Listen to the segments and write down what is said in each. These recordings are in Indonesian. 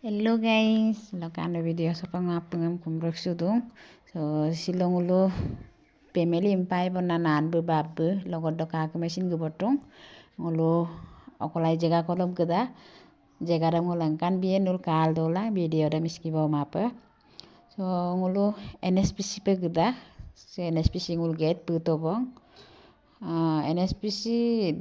Hello guys, lokan video sa pangapangam kumrok sudung. So silong ulo family impai bonna nan bu babbu logor doka ke mesin gubotung ulo okolai jaga kolom geda jaga ram ulangkan biye nul kal dola video da miski bawa mapa. So ulo NSPC pe geda se NSPC ngul get putobong. NSPC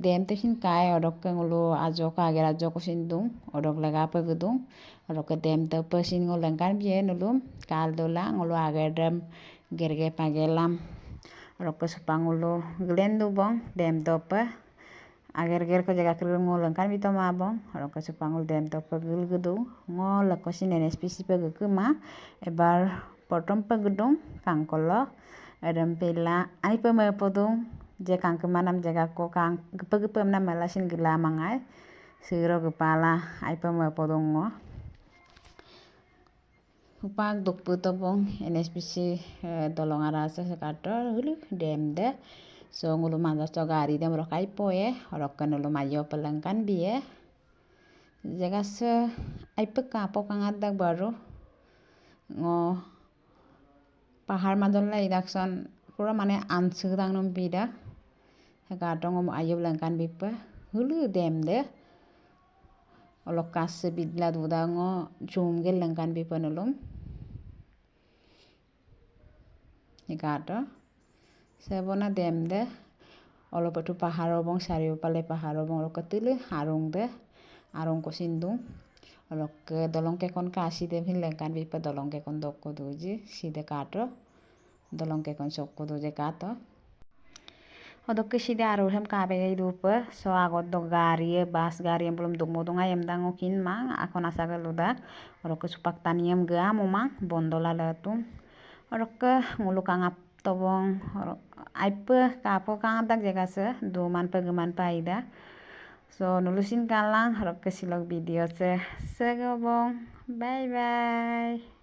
dem tesin kai odok ke ngulu ajo ka ager ajo kusindung odok lega pe gedung odok ke dem te pesin ngulangkan biye nulum kal dola ngulu ager dem gerge pagelam odok ke supang ngulu glendu bong dem tope ager ger ko jaga ker ngulangkan bito mabong odok ke supang ngul dem tope gel gedung ngol ko sin NSPC pe gekema ebar potom pe gedung kangkolo adam pela ai pe me podung je kang kemanam jaga ko kang gepem nam malasin gela mangai siro gepala ai pema podongo upak duk putobong NSPC dolong arasa sekator hulu dem de so ngulu mandas to gari dem rokai poe rokkan ulu mayo pelangkan biye jaga se ai pe kapo kang adak baru ngo pahar madolla idakson pura mane ansudang nom bida hegatong ayub langkan bipa hulu dem de olok kasse bidla dudango jum gel langkan bipa nulum hegato sebona dem de olopetu paharo bong sario pale paharo bong olok ketile harung de arung ko sindung olok ke dolong ke kon kasi de hin langkan bipa dolong ke kon dokko duji side kato dolong ke kon sokko duje kato odok sida aro hem kabe dupe so agot do gari bas gari yang belum dungmo dunga yam dango kin mang akon asa galuda odok supak taniem ga momang bondola latum odok ngulu kangap tobong aipe kapo kangadak jaga se duman pegeman paida so nulusin kalang odok silog video se segobong bye bye